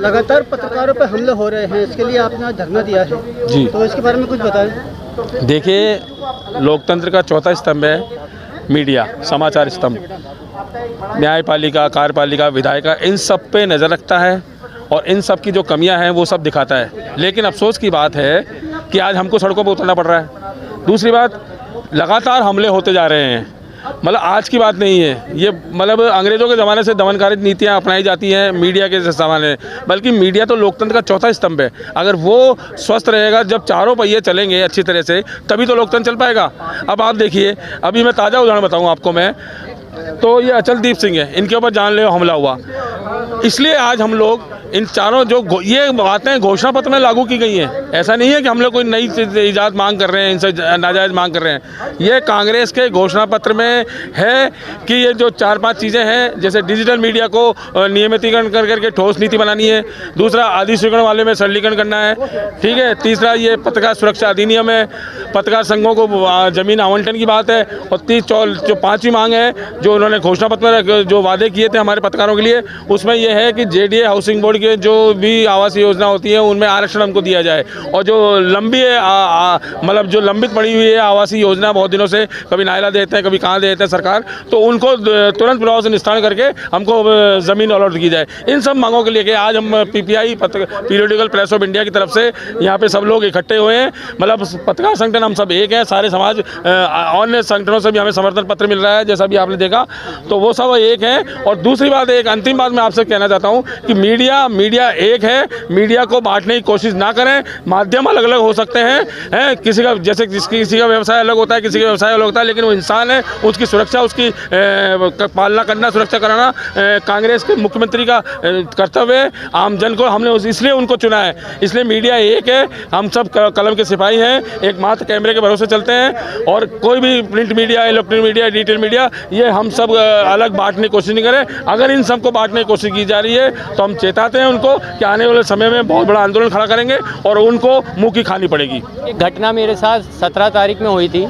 लगातार पत्रकारों पर हमले हो रहे हैं, इसके लिए आपने आज धरना दिया है जी। तो इसके बारे में कुछ बताएं। देखिए, लोकतंत्र का चौथा स्तंभ है मीडिया, समाचार स्तंभ। न्यायपालिका, कार्यपालिका, विधायिका, इन सब पे नज़र रखता है और इन सब की जो कमियां हैं वो सब दिखाता है। लेकिन अफसोस की बात है कि आज हमको सड़कों पर उतरना पड़ रहा है। दूसरी बात, लगातार हमले होते जा रहे हैं। मतलब आज की बात नहीं है ये, मतलब अंग्रेज़ों के ज़माने से दमनकारी नीतियाँ अपनाई जाती हैं मीडिया के ज़माने, बल्कि मीडिया तो लोकतंत्र का चौथा स्तंभ है। अगर वो स्वस्थ रहेगा, जब चारों पहिए चलेंगे अच्छी तरह से, तभी तो लोकतंत्र चल पाएगा। अब आप देखिए, अभी मैं ताज़ा उदाहरण बताऊँ आपको मैं, तो ये अचलदीप सिंह है, इनके ऊपर जानलेवा हमला हुआ। इसलिए आज हम लोग इन चारों जो ये बातें घोषणा पत्र में लागू की गई हैं, ऐसा नहीं है कि हम लोग कोई नई इजाद मांग कर रहे हैं, इनसे नाजायज़ मांग कर रहे हैं। ये कांग्रेस के घोषणा पत्र में है कि ये जो 4-5 चीज़ें हैं, जैसे डिजिटल मीडिया को नियमितीकरण कर करके ठोस नीति बनानी है। दूसरा, आधि स्वीकरण वाले में सरलीकरण करना है, ठीक है। तीसरा, ये पत्रकार सुरक्षा अधिनियम है, पत्रकार संघों को ज़मीन आवंटन की बात है। और जो 5वीं मांग है, जो उन्होंने घोषणा पत्र में जो वादे किए थे हमारे पत्रकारों के लिए, उसमें यह है कि जेडीए हाउसिंग बोर्ड के जो भी आवासीय योजना होती है उनमें आरक्षण हमको दिया जाए। और जो लंबी है, मतलब जो लंबित पड़ी हुई है आवासीय योजना बहुत दिनों से, कभी नायला देते हैं, कभी कहाँ देते हैं सरकार, तो उनको तुरंत प्रभाव से निस्तारण करके हमको ज़मीन अलॉट की जाए। इन सब मांगों के लिए आज हम PPI periodical press of India की तरफ से यहाँ पे सब लोग इकट्ठे हुए हैं। मतलब पत्रकार संगठन हम सब एक हैं, सारे समाज, अन्य संगठनों से भी हमें समर्थन पत्र मिल रहा है, जैसा भी आपने देखा, तो वो सब एक हैं। और दूसरी बात, एक अंतिम बात मैं आपसे कहना चाहता हूँ कि मीडिया एक है। मीडिया को बांटने की कोशिश ना करें। माध्यम अलग अलग हो सकते हैं, किसी का जैसे किसी का व्यवसाय अलग होता है, किसी का व्यवसाय अलग होता है, लेकिन वो इंसान है, उसकी सुरक्षा, उसकी पालना करना, सुरक्षा कराना कांग्रेस के मुख्यमंत्री का कर्तव्य है। आम जन को हमने इसलिए उनको चुना है, इसलिए मीडिया एक है। हम सब कलम के सिपाही हैं, एक मात्र कैमरे के भरोसे चलते हैं। और कोई भी print media, electronic media, digital media, ये हम सब अलग बांटने की कोशिश नहीं करें। अगर इन सबको बांटने की कोशिश की जा रही है तो हम चेताते हैं उनको कि आने वाले समय में बहुत बड़ा आंदोलन खड़ा करेंगे और उनको मुंह की खानी पड़ेगी। एक घटना मेरे साथ 17 तारीख में हुई थी।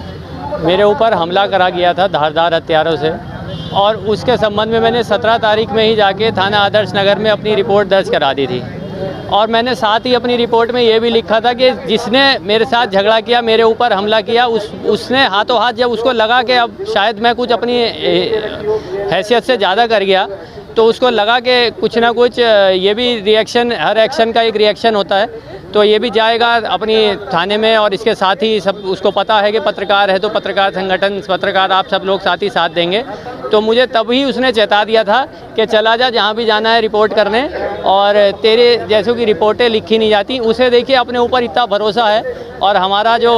मेरे ऊपर हमला करा गया था धारदार हथियारों से, और उसके संबंध में मैंने 17 तारीख में ही जाके थाना आदर्श नगर में अपनी रिपोर्ट दर्ज करा दी थी। और मैंने साथ ही अपनी रिपोर्ट में ये भी लिखा था कि जिसने मेरे साथ झगड़ा किया, मेरे ऊपर हमला किया, उसने हाथों हाथ जब उसको लगा कि अब शायद मैं कुछ अपनी हैसियत से ज़्यादा कर गया, तो उसको लगा कि कुछ ना कुछ ये भी रिएक्शन, हर एक्शन का एक रिएक्शन होता है, तो ये भी जाएगा अपनी थाने में। और इसके साथ ही सब उसको पता है कि पत्रकार है, तो पत्रकार संगठन, पत्रकार आप सब लोग साथ ही साथ देंगे। तो मुझे तभी उसने चेता दिया था कि चला जा, जहाँ भी जाना है रिपोर्ट करने, और तेरे जैसों की रिपोर्टें लिखी नहीं जाती। उसे देखिए अपने ऊपर इतना भरोसा है, और हमारा जो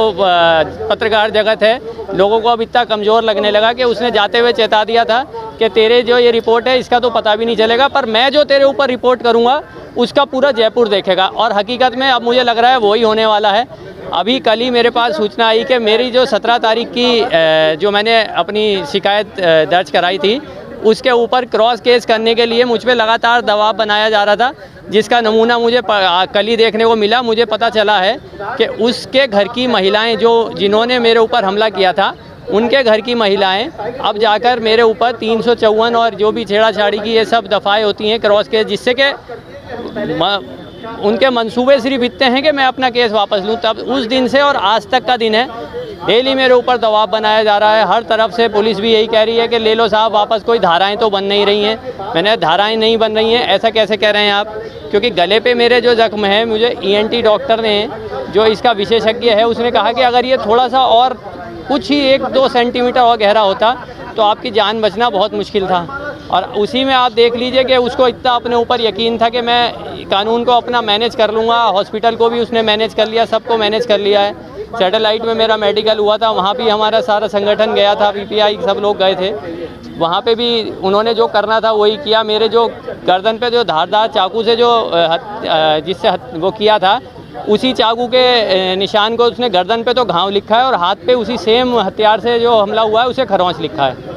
पत्रकार जगत है, लोगों को अब इतना कमज़ोर लगने लगा कि उसने जाते हुए चेता दिया था कि तेरे जो ये रिपोर्ट है इसका तो पता भी नहीं चलेगा, पर मैं जो तेरे ऊपर रिपोर्ट करूँगा उसका पूरा जयपुर देखेगा। और हकीकत में अब मुझे लग रहा है वही होने वाला है। अभी कल ही मेरे पास सूचना आई कि मेरी जो 17 तारीख की जो मैंने अपनी शिकायत दर्ज कराई थी, उसके ऊपर क्रॉस केस करने के लिए मुझ पे लगातार दबाव बनाया जा रहा था, जिसका नमूना मुझे कल ही देखने को मिला। मुझे पता चला है कि उसके घर की महिलाएं, जिन्होंने मेरे ऊपर हमला किया था, उनके घर की महिलाएं अब जाकर मेरे ऊपर 354 और जो भी छेड़ाछाड़ी की ये सब दफ़ाएं होती हैं क्रॉस केस, जिससे कि उनके मंसूबे सिर्फ इतने हैं कि मैं अपना केस वापस लूं। तब उस दिन से और आज तक का दिन है, डेली मेरे ऊपर दबाव बनाया जा रहा है हर तरफ से। पुलिस भी यही कह रही है कि ले लो साहब वापस, कोई धाराएं तो बन नहीं रही हैं। मैंने धाराएं नहीं बन रही हैं, ऐसा कैसे कह रहे हैं आप? क्योंकि गले पे मेरे जो जख्म है, मुझे ENT डॉक्टर ने, जो इसका विशेषज्ञ है, उसने कहा कि अगर ये थोड़ा सा और कुछ ही 1-2 सेंटीमीटर और गहरा होता तो आपकी जान बचना बहुत मुश्किल था। और उसी में आप देख लीजिए कि उसको इतना अपने ऊपर यकीन था कि मैं कानून को अपना मैनेज कर लूँगा। हॉस्पिटल को भी उसने मैनेज कर लिया, सबको मैनेज कर लिया है। सैटेलाइट में मेरा मेडिकल हुआ था, वहाँ भी हमारा सारा संगठन गया था, PPI सब लोग गए थे। वहाँ पे भी उन्होंने जो करना था वही किया। मेरे जो गर्दन पे जो धारदार चाकू से जो जिससे वो किया था, उसी चाकू के निशान को उसने गर्दन पे तो घाव लिखा है, और हाथ पे उसी सेम हथियार से जो हमला हुआ है उसे खरोंच लिखा है।